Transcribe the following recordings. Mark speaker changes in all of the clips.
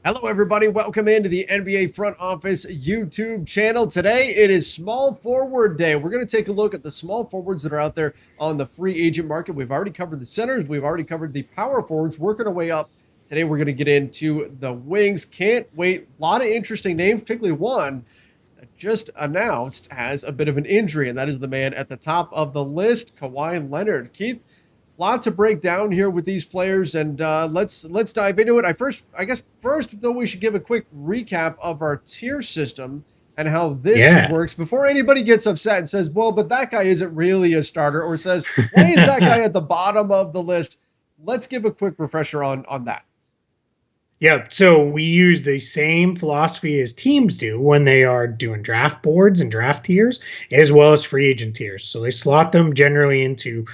Speaker 1: Hello, everybody. Welcome into the NBA Front Office YouTube channel. Today, it is small forward day. We're going to take a look at the small forwards that are out there on the free agent market. We've already covered the centers. We've already covered the power forwards, working our way up. Today, we're going to get into the wings. Can't wait. A lot of interesting names, particularly one that just announced has a bit of an injury, and that is the man at the top of the list, Kawhi Leonard. Keith, lot to break down here with these players, and let's dive into it. I guess first though we should give a quick recap of our tier system and how this
Speaker 2: Yeah.
Speaker 1: works before anybody gets upset and says, "Well, but that guy isn't really a starter," or says, "Why is that guy at the bottom of the list?" Let's give a quick refresher on that.
Speaker 2: Yep. So we use the same philosophy as teams do when they are doing draft boards and draft tiers, as well as free agent tiers. So they slot them generally into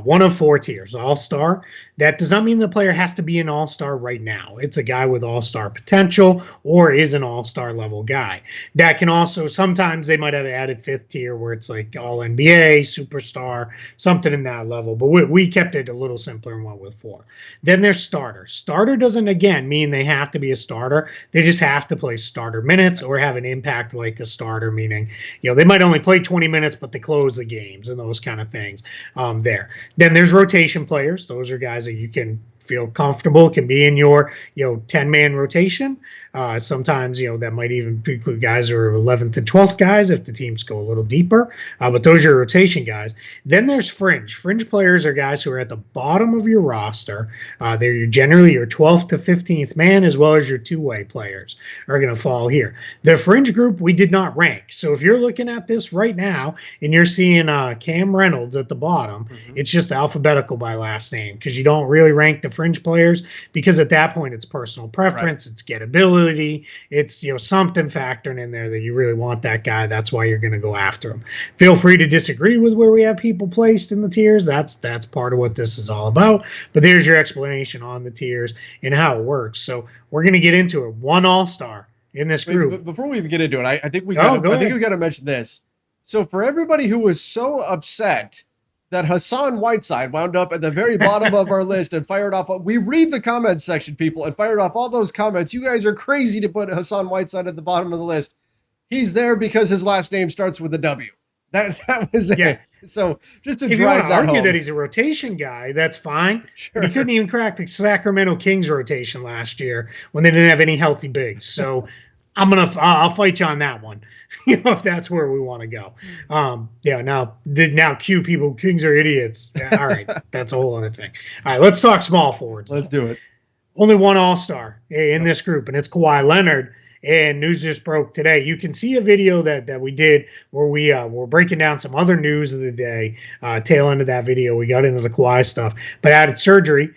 Speaker 2: one of four tiers: all star. That does not mean the player has to be an all star right now. It's a guy with all star potential or is an all star level guy. That can also, sometimes they might have added fifth tier where it's like all NBA, superstar, something in that level. But we kept it a little simpler and went with four. Then there's starter. Starter doesn't, again, mean they have to be a starter. They just have to play starter minutes or have an impact like a starter, meaning, they might only play 20 minutes, but they close the games and those kind of things there. Then there's rotation players. Those are guys that you can feel comfortable can be in your 10-man rotation. Sometimes that might even include guys who are 11th and 12th guys if the teams go a little deeper, but those are your rotation guys. Then there's fringe players are guys who are at the bottom of your roster. They're generally your 12th to 15th man, as well as your two-way players are going to fall here. The fringe group we did not rank, so if you're looking at this right now and you're seeing Cam Reynolds at the bottom, it's just alphabetical by last name, because you don't really rank the fringe players, because at that point it's personal preference, it's gettability, it's something factoring in there that you really want that guy. That's why you're going to go after him. Feel free to disagree with where we have people placed in the tiers. That's part of what this is all about. But there's your explanation on the tiers and how it works. So we're going to get into it. One all-star in this group.
Speaker 1: Before we even get into it, I think we
Speaker 2: Oh,
Speaker 1: got
Speaker 2: go
Speaker 1: I think
Speaker 2: ahead.
Speaker 1: we got to mention this. So for everybody who was so upset that Hassan Whiteside wound up at the very bottom of our list and fired off, we read the comments section, people, and fired off all those comments. You guys are crazy to put Hassan Whiteside at the bottom of the list. He's there because his last name starts with a W. That was it.
Speaker 2: Yeah.
Speaker 1: So just to
Speaker 2: If you want
Speaker 1: drive
Speaker 2: to
Speaker 1: that
Speaker 2: argue
Speaker 1: home.
Speaker 2: that he's a rotation guy, that's fine.
Speaker 1: Sure.
Speaker 2: But he couldn't even crack the Sacramento Kings rotation last year when they didn't have any healthy bigs. So I'll fight you on that one, if that's where we want to go. Now cue people, Kings are idiots. Yeah, all right, that's a whole other thing. All right, let's talk small forwards.
Speaker 1: Let's do it.
Speaker 2: Only one all-star in this group, and it's Kawhi Leonard. And news just broke today. You can see a video that we did where we were breaking down some other news of the day. Tail end of that video, we got into the Kawhi stuff, but added surgery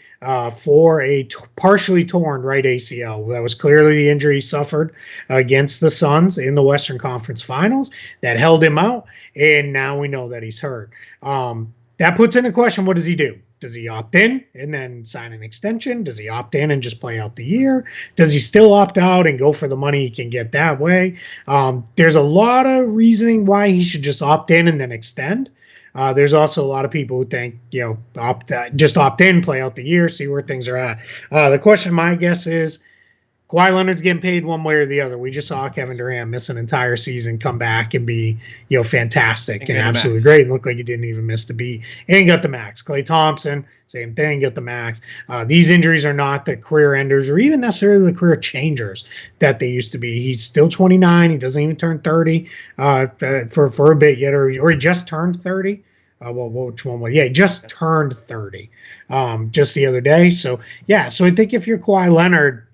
Speaker 2: for a partially torn right ACL. That was clearly the injury he suffered against the Suns in the Western Conference Finals that held him out, and now we know that he's hurt. That puts into question, what does he do? Does he opt in and then sign an extension? Does he opt in and just play out the year? Does he still opt out and go for the money he can get that way? There's a lot of reasoning why he should just opt in and then extend. There's also a lot of people who think, just opt in, play out the year, see where things are at. The question, my guess is, Kawhi Leonard's getting paid one way or the other. We just saw Kevin Durant miss an entire season, come back and be, fantastic and absolutely great, and look like he didn't even miss the beat. And he got the max. Klay Thompson, same thing, got the max. These injuries are not the career enders or even necessarily the career changers that they used to be. He's still 29. He doesn't even turn 30 for a bit yet, or he just turned 30. Which one was? Yeah, he just turned 30 just the other day. So I think if you're Kawhi Leonard,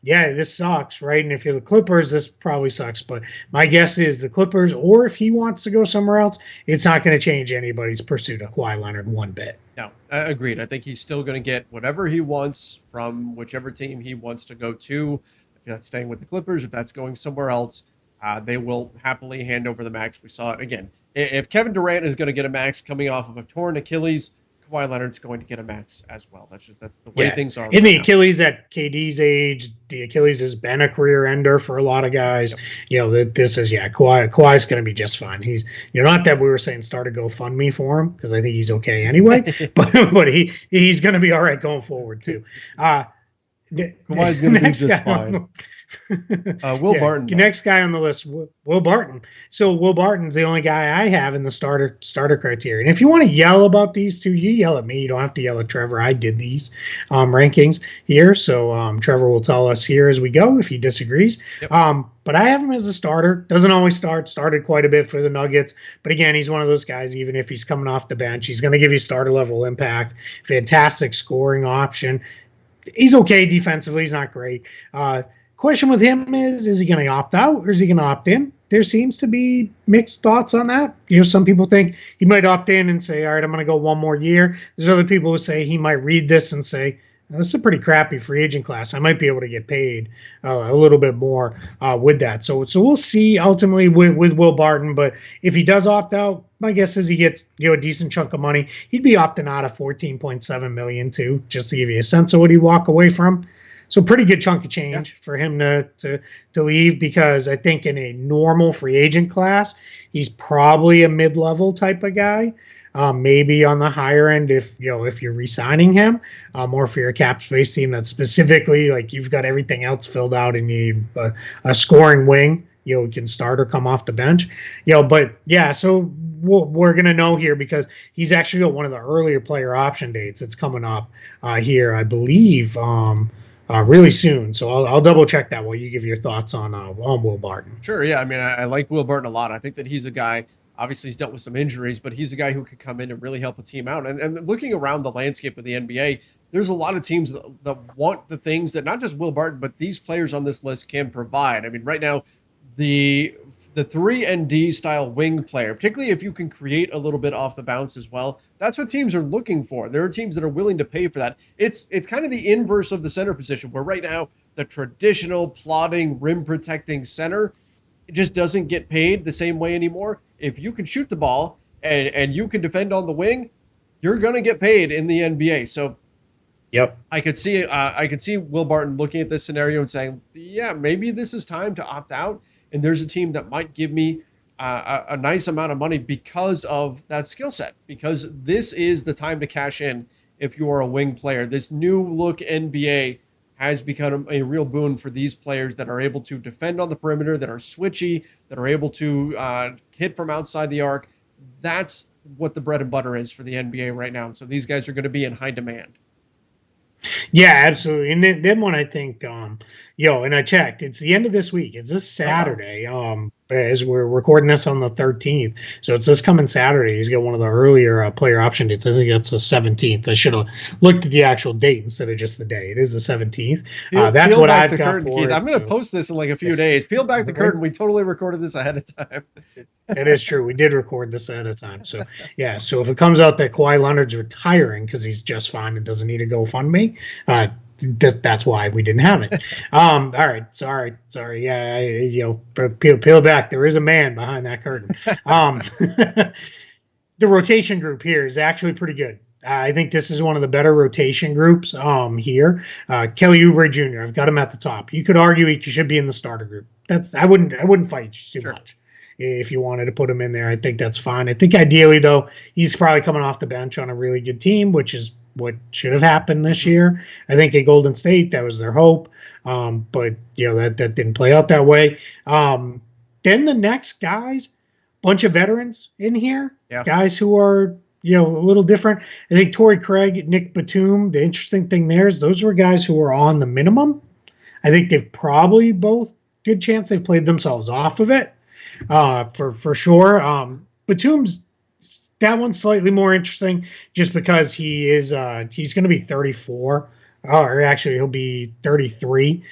Speaker 2: this sucks, right? And if you're the Clippers, this probably sucks. But my guess is the Clippers, or if he wants to go somewhere else, it's not going to change anybody's pursuit of Kawhi Leonard one bit.
Speaker 1: No, agreed. I think he's still going to get whatever he wants from whichever team he wants to go to. If that's staying with the Clippers, if that's going somewhere else, they will happily hand over the max. We saw it again. If Kevin Durant is going to get a max coming off of a torn Achilles, Kawhi Leonard's going to get a max as well. That's the way things are.
Speaker 2: In the Achilles at KD's age, the Achilles has been a career ender for a lot of guys. This is Kawhi's going to be just fine. He's not that we were saying start a GoFundMe for him, because I think he's okay anyway, but he's going to be all right going forward too.
Speaker 1: Kawhi's going to be
Speaker 2: Next
Speaker 1: just
Speaker 2: guy on
Speaker 1: fine. Will
Speaker 2: yeah,
Speaker 1: Barton, though.
Speaker 2: next guy on the list, Will Barton. So Will Barton's the only guy I have in the starter criteria. And if you want to yell about these two, you yell at me. You don't have to yell at Trevor. I did these rankings here, so Trevor will tell us here as we go if he disagrees.
Speaker 1: Yep.
Speaker 2: But I have him as a starter. Doesn't always start. Started quite a bit for the Nuggets, but again, he's one of those guys. Even if he's coming off the bench, he's going to give you starter level impact. Fantastic scoring option. He's okay defensively. He's not great. Question with him is he going to opt out or is he going to opt in? There seems to be mixed thoughts on that. Some people think he might opt in and say, all right, I'm going to go one more year. There's other people who say he might read this and say, this is a pretty crappy free agent class. I might be able to get paid a little bit more with that. So we'll see ultimately with Will Barton. But if he does opt out, my guess is he gets a decent chunk of money. He'd be opting out of $14.7 million too, just to give you a sense of what he'd walk away from. So pretty good chunk of change for him to leave, because I think in a normal free agent class, he's probably a mid-level type of guy. Maybe on the higher end if you're re-signing him, or if you're a cap space team that's specifically like you've got everything else filled out and you need a scoring wing, can start or come off the bench. But yeah, so we're gonna know here because he's actually got one of the earlier player option dates. It's coming up here, I believe. Really soon. So I'll double check that while you give your thoughts on Will Barton.
Speaker 1: Sure. Yeah. I mean, I like Will Barton a lot. I think that he's a guy, obviously he's dealt with some injuries, but he's a guy who could come in and really help a team out. And looking around the landscape of the NBA, there's a lot of teams that want the things that not just Will Barton, but these players on this list can provide. I mean, right now, the 3-and-D style wing player, particularly if you can create a little bit off the bounce as well, that's what teams are looking for. There are teams that are willing to pay for that. It's kind of the inverse of the center position, where right now the traditional plodding rim protecting center, it just doesn't get paid the same way anymore. If you can shoot the ball and you can defend on the wing, you're going to get paid in the NBA. So
Speaker 2: yep,
Speaker 1: I could see Will Barton looking at this scenario and saying, yeah, maybe this is time to opt out. And there's a team that might give me a nice amount of money because of that skill set, because this is the time to cash in if you are a wing player. This new look NBA has become a real boon for these players that are able to defend on the perimeter, that are switchy, that are able to hit from outside the arc. That's what the bread and butter is for the NBA right now. So these guys are going to be in high demand.
Speaker 2: Yeah, absolutely. And then when I think, and I checked, it's the end of this week. It's this Saturday, as we're recording this on the 13th. So it's this coming Saturday. He's got one of the earlier player option dates. I think it's the 17th. I should have looked at the actual date instead of just the day. It is the 17th. That's what I've got
Speaker 1: curtain,
Speaker 2: for
Speaker 1: Keith.
Speaker 2: it.
Speaker 1: I'm going to post this in like a few days. Peel back the curtain. We totally recorded this ahead of time.
Speaker 2: It is true. We did record this ahead of time. So, yeah. So if it comes out that Kawhi Leonard's retiring because he's just fine and doesn't need a GoFundMe, that's why we didn't have it. All right. Sorry. Yeah. Peel back. There is a man behind that curtain. The rotation group here is actually pretty good. I think this is one of the better rotation groups here. Kelly Oubre Jr. I've got him at the top. You could argue he should be in the starter group. I wouldn't fight too much. If you wanted to put him in there, I think that's fine. I think ideally, though, he's probably coming off the bench on a really good team, which is what should have happened this year. I think at Golden State, that was their hope. But, that didn't play out that way. Then the next guys, bunch of veterans in here, guys who are, a little different. I think Torrey Craig, Nick Batum, the interesting thing there is those were guys who were on the minimum. I think they've probably both, good chance they've played themselves off of it. For sure. Batum's, that one's slightly more interesting just because he's going to be 34, or actually he'll be 33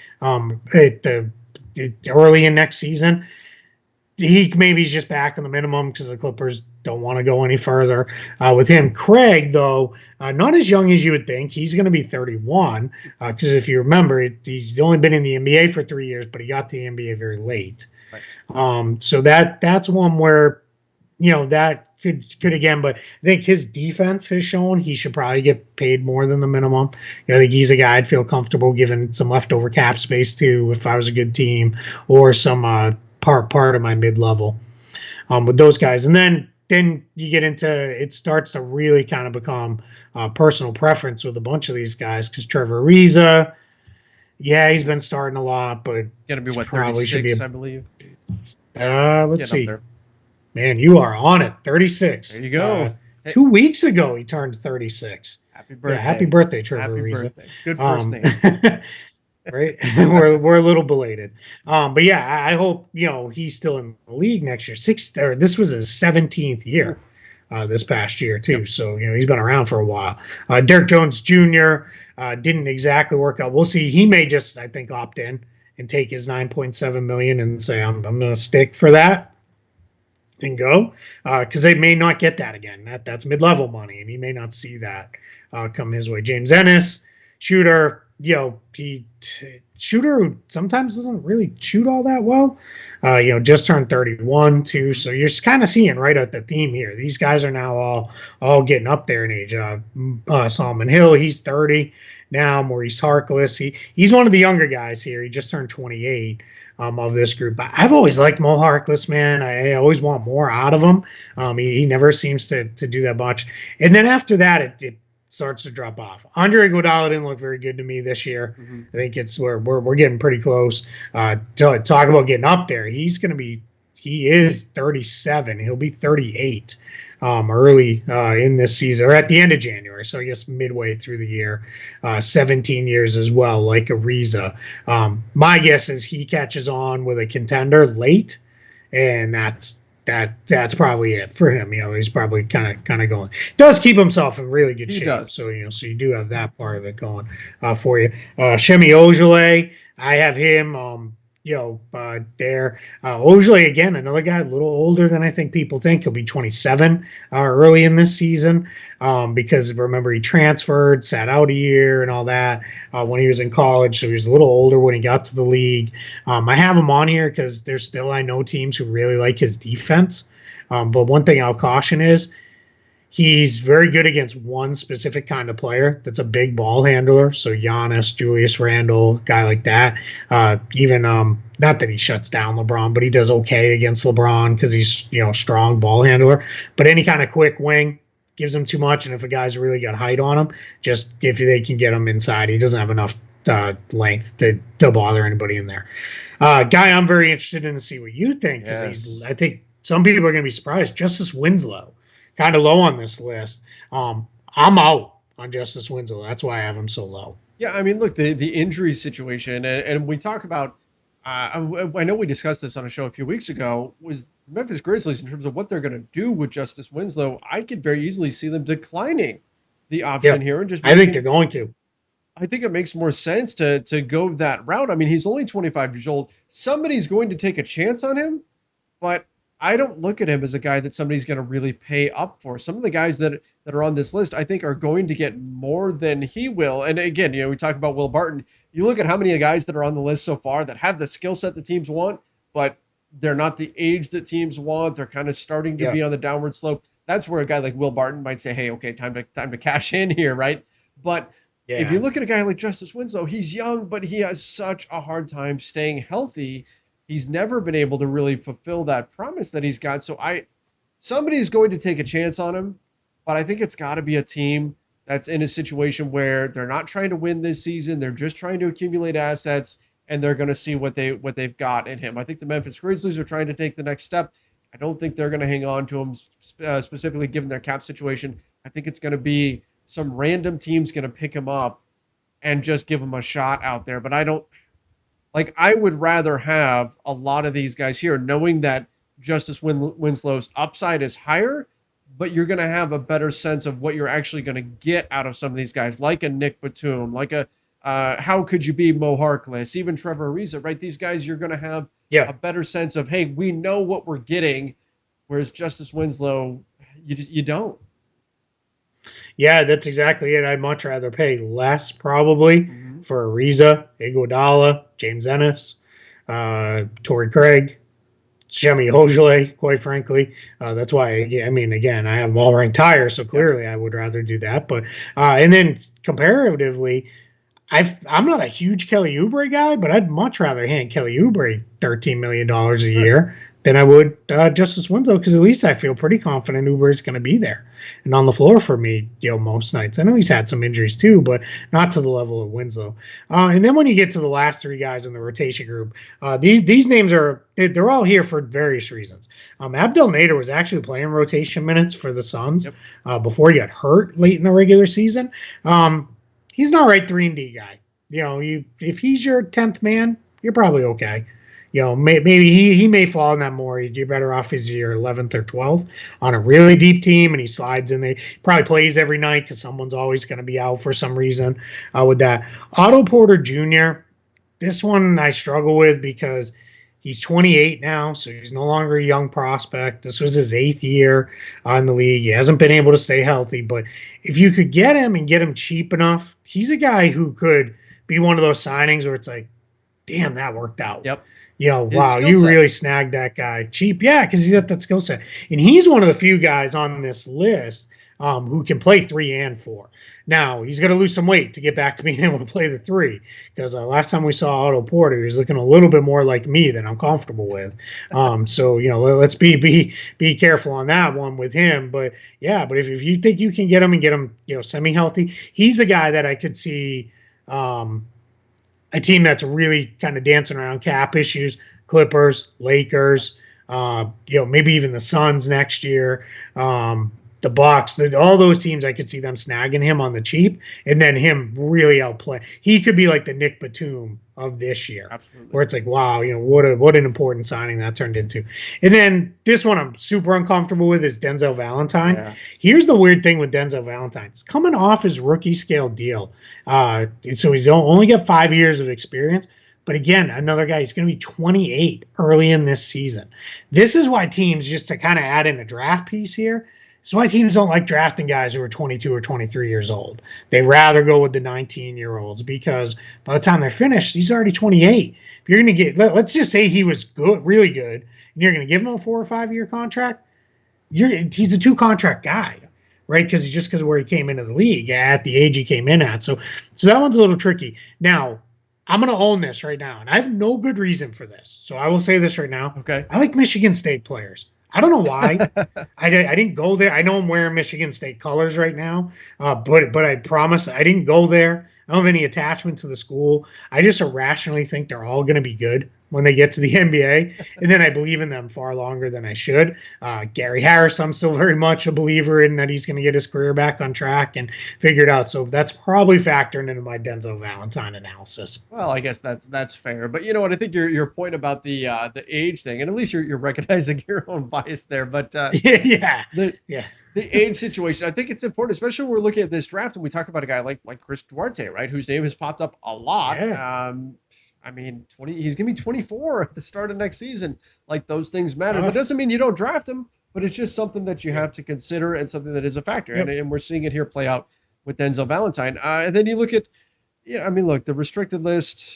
Speaker 2: early in next season. He's just back on the minimum because the Clippers don't want to go any further with him. Craig, though, not as young as you would think. He's going to be 31 because if you remember, he's only been in the NBA for 3 years, but he got to the NBA very late. Right. So that's one where, that could again, but I think his defense has shown he should probably get paid more than the minimum. I think he's a guy I'd feel comfortable giving some leftover cap space to if I was a good team, or some part of my mid-level with those guys. And then you get into, it starts to really kind of become personal preference with a bunch of these guys, because Trevor Ariza, Yeah, he's been starting a lot, but
Speaker 1: Gonna be what,
Speaker 2: probably should be
Speaker 1: 36, I believe.
Speaker 2: let's
Speaker 1: Getting up
Speaker 2: see.
Speaker 1: there.
Speaker 2: Man, you are on it.
Speaker 1: There
Speaker 2: 36.
Speaker 1: you go. Hey,
Speaker 2: 2 weeks ago he turned 36.
Speaker 1: happy
Speaker 2: Yeah, happy
Speaker 1: birthday.
Speaker 2: birthday, Trevor
Speaker 1: Happy
Speaker 2: Ariza.
Speaker 1: birthday. Good first
Speaker 2: Um,
Speaker 1: name.
Speaker 2: right? we're a little belated. But yeah, I hope he's still in the league next year. This was his 17th
Speaker 1: Oof.
Speaker 2: year. This past year too.
Speaker 1: Yep.
Speaker 2: So he's been around for a while. Derek Jones Jr. Didn't exactly work out. We'll see. He may just, I think, opt in and take his 9.7 million and say, I'm going to stick for that and go, because they may not get that again. That's mid-level money, and he may not see that come his way. James Ennis, shooter, shooter who sometimes doesn't really shoot all that well. Just turned 31 too, so you're kind of seeing right at the theme here. These guys are now all getting up there in age. Solomon Hill, he's 30 now. Maurice Harkless, he's one of the younger guys here. He just turned 28. Of this group. I've always liked Mo Harkless, man. I always want more out of him. He never seems to do that much. And then after that, it starts to drop off. Andre Iguodala didn't look very good to me this year.
Speaker 1: Mm-hmm.
Speaker 2: I think we're getting pretty close. To talk about getting up there, he is 37. He'll be 38 early in this season, or at the end of January. So I guess midway through the year, 17 years as well, like Ariza. My guess is he catches on with a contender late, and that's probably it for him. He's probably kind of going. Does keep himself in really good shape.
Speaker 1: Does.
Speaker 2: So so you do have that part of it going for you. Shemi Ojale, I have him. There. Ojale, again, another guy a little older than I think people think. He'll be 27 early in this season because, remember, he transferred, sat out a year and all that when he was in college, so he was a little older when he got to the league. I have him on here because there's still, I know, teams who really like his defense. But one thing I'll caution is he's very good against one specific kind of player that's a big ball handler. So Giannis, Julius Randle, guy like that. Even not that he shuts down LeBron, but he does okay against LeBron because he's strong ball handler. But any kind of quick wing gives him too much, and if a guy's really got height on him, just if they can get him inside, he doesn't have enough length to bother anybody in there. Guy I'm very interested in to see what you think because I think some people are going to be surprised. Justice Winslow. Kind of low on this list. I'm out on Justice Winslow. That's why I have him so low.
Speaker 1: Yeah, I mean, look, the injury situation, and we talk about, I know we discussed this on a show a few weeks ago, was the Memphis Grizzlies in terms of what they're going to do with Justice Winslow. I could very easily see them declining the option here. And
Speaker 2: I think they're going to.
Speaker 1: I think it makes more sense to go that route. I mean, he's only 25 years old. Somebody's going to take a chance on him, but I don't look at him as a guy that somebody's going to really pay up for. Some of the guys that are on this list, I think, are going to get more than he will. And again, we talk about Will Barton. You look at how many guys that are on the list so far that have the skill set that teams want, but they're not the age that teams want. They're kind of starting to be on the downward slope. That's where a guy like Will Barton might say, hey, okay, time to cash in here, right? But if you look at a guy like Justice Winslow, he's young, but he has such a hard time staying healthy. He's never been able to really fulfill that promise that he's got. So somebody's going to take a chance on him, but I think it's got to be a team that's in a situation where they're not trying to win this season. They're just trying to accumulate assets, and they're going to see what they've got in him. I think the Memphis Grizzlies are trying to take the next step. I don't think they're going to hang on to him specifically given their cap situation. I think it's going to be some random team's going to pick him up and just give him a shot out there. But I would rather have a lot of these guys here knowing that Justice Winslow's upside is higher, but you're going to have a better sense of what you're actually going to get out of some of these guys, like a Nick Batum, like how could you be Mo Harkless, even Trevor Ariza, right? These guys, you're going to have a better sense of, hey, we know what we're getting, whereas Justice Winslow, you don't.
Speaker 2: Yeah, that's exactly it. I'd much rather pay less probably for Ariza, Iguodala, James Ennis, Torrey Craig, Shemi Ojale, quite frankly. That's why, again, I have them all ranked higher, so clearly I would rather do that. But and then comparatively, I'm not a huge Kelly Oubre guy, but I'd much rather hand Kelly Oubre $13 million a year than I would Justice Winslow, because at least I feel pretty confident Oubre is going to be there. and on the floor for me, most nights. I know he's had some injuries too, but not to the level of Winslow. And then when you get to the last three guys in the rotation group, these names they're all here for various reasons. Abdel Nader was actually playing rotation minutes for the Suns before he got hurt late in the regular season. He's not right 3-and-D guy. If he's your 10th man, you're probably okay. Maybe he may fall in that more. You're better off as your 11th or 12th on a really deep team, and he slides in there. He probably plays every night because someone's always going to be out for some reason with that. Otto Porter Jr., this one I struggle with because he's 28 now, so he's no longer a young prospect. This was his 8th year in the league. He hasn't been able to stay healthy, but if you could get him and get him cheap enough, he's a guy who could be one of those signings where it's like, damn, that worked out.
Speaker 1: Yep.
Speaker 2: Wow, you really snagged that guy cheap. Yeah, because he's got that skill set. And he's one of the few guys on this list who can play 3 and 4. Now, he's going to lose some weight to get back to being able to play the 3 because last time we saw Otto Porter, he was looking a little bit more like me than I'm comfortable with. So, let's be careful on that one with him. But, yeah, but if you think you can get him and get him, semi-healthy, he's a guy that I could see a team that's really kind of dancing around cap issues, Clippers, Lakers, maybe even the Suns next year, the Bucks, all those teams, I could see them snagging him on the cheap and then him really outplay. He could be like the Nick Batum of this year.
Speaker 1: Absolutely.
Speaker 2: Where it's like, wow, what an important signing that turned into. And then this one I'm super uncomfortable with is Denzel Valentine. Yeah. Here's the weird thing with Denzel Valentine. He's coming off his rookie scale deal. So he's only got 5 years of experience. But again, another guy, he's going to be 28 early in this season. This is why teams, just to kind of add in a draft piece here, it's why teams don't like drafting guys who are 22 or 23 years old. They rather go with the 19-year-olds because by the time they're finished, he's already 28. If you're going to get, let's just say he was good, really good, and you're going to give him a 4 or 5 year contract, he's a 2-contract guy, right? Because of where he came into the league at the age he came in at. So that one's a little tricky. Now, I'm going to own this right now, and I have no good reason for this. So I will say this right now.
Speaker 1: Okay.
Speaker 2: I like Michigan State players. I don't know why. I didn't go there. I know I'm wearing Michigan State colors right now, but I promise I didn't go there. I don't have any attachment to the school. I just irrationally think they're all going to be good when they get to the NBA, and then I believe in them far longer than I should. Gary Harris, I'm still very much a believer in that he's going to get his career back on track and figure it out. So that's probably factoring into my Denzel Valentine analysis.
Speaker 1: Well, I guess that's fair. But you know what? I think your point about the age thing, and at least you're recognizing your own bias there. But the age situation, I think it's important, especially when we're looking at this draft and we talk about a guy like Chris Duarte, right, whose name has popped up a lot.
Speaker 2: Yeah.
Speaker 1: I mean, he's going to be 24 at the start of next season. Like, those things matter. That doesn't mean you don't draft him, but it's just something that you have to consider and something that is a factor. Yep. And we're seeing it here play out with Denzel Valentine. And then you look at, the restricted list,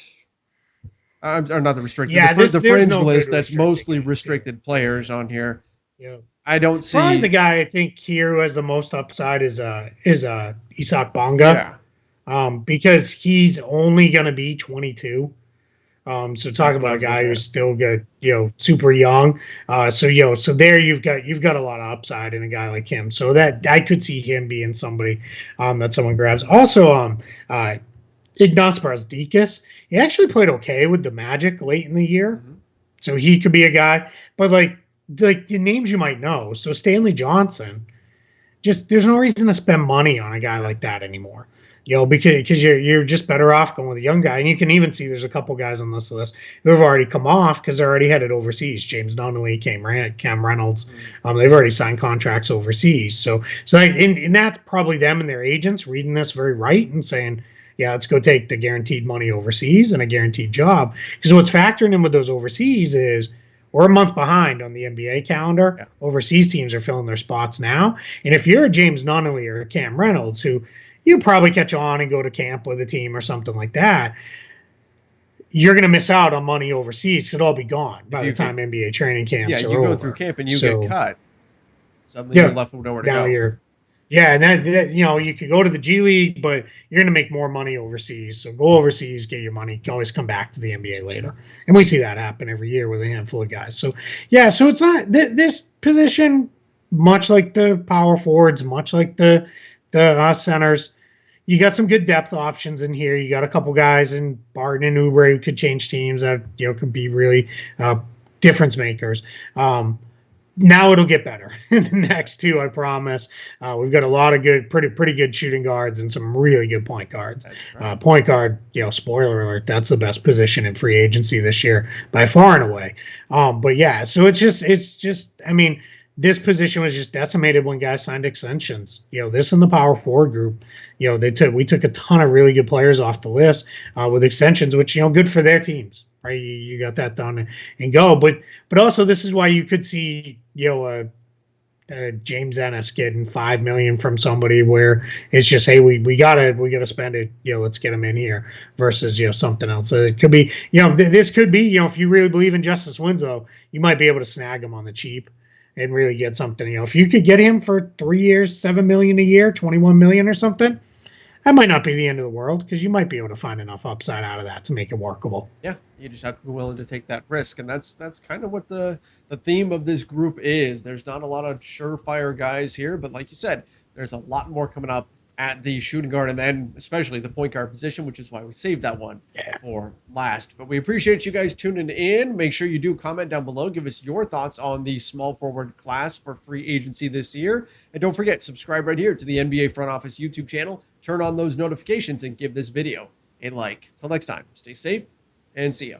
Speaker 1: or not the restricted, the fringe list that's mostly restricted players on here.
Speaker 2: Yeah.
Speaker 1: I don't see.
Speaker 2: Probably the guy I think here who has the most upside is Isaac Bonga. Yeah. Because he's only going to be 22. So talk about a guy who's still good, super young. So there you've got a lot of upside in a guy like him. So that I could see him being somebody that someone grabs. Also, Ignas Brazdeikis, he actually played okay with the Magic late in the year. Mm-hmm. So he could be a guy, but like the names you might know. So Stanley Johnson, just there's no reason to spend money on a guy like that anymore. Because you're just better off going with a young guy. And you can even see there's a couple guys on this list who have already come off because they're already headed overseas. James Nunnally, Cam Reynolds. They've already signed contracts overseas. So and that's probably them and their agents reading this very right and saying, yeah, let's go take the guaranteed money overseas and a guaranteed job. Because what's factoring in with those overseas is we're a month behind on the NBA calendar. Yeah. Overseas teams are filling their spots now. And if you're a James Nunnally or a Cam Reynolds who – you probably catch on and go to camp with a team or something like that, you're going to miss out on money overseas because it'll all be gone by the time NBA training camps are over.
Speaker 1: Yeah, you go through camp and you get cut. Suddenly you're left with nowhere to go.
Speaker 2: And that you could go to the G League, but you're going to make more money overseas. So go overseas, get your money. You can always come back to the NBA later. And we see that happen every year with a handful of guys. So, so it's not this position – much like the power forwards, much like the centers, you got some good depth options in here. You got a couple guys in Barton and Oubre who could change teams that could be really difference makers. Now it'll get better in the next two, I promise. We've got a lot of good, pretty good shooting guards and some really good point guards. Right. Point guard, spoiler alert, that's the best position in free agency this year by far and away. But yeah, so it's just, I mean, this position was just decimated when guys signed extensions. This and the power forward group, we took a ton of really good players off the list with extensions, which good for their teams. Right, you got that done and go, but also this is why you could see James Ennis getting $5 million from somebody where it's just, hey, we gotta spend it, let's get him in here versus something else. So it could be this could be if you really believe in Justice Winslow, you might be able to snag him on the cheap and really get something. If you could get him for 3 years, $7 million a year, $21 million or something. That might not be the end of the world because you might be able to find enough upside out of that to make it workable.
Speaker 1: Yeah, you just have to be willing to take that risk, and that's kind of what the theme of this group is. There's not a lot of surefire guys here, but like you said, there's a lot more coming up at the shooting guard and then especially the point guard position, which is why we saved that one for last. But we appreciate you guys tuning in. Make sure you do comment down below. Give us your thoughts on the small forward class for free agency this year. And don't forget, subscribe right here to the NBA Front Office YouTube channel. Turn on those notifications and give this video a like. Till next time, stay safe and see ya.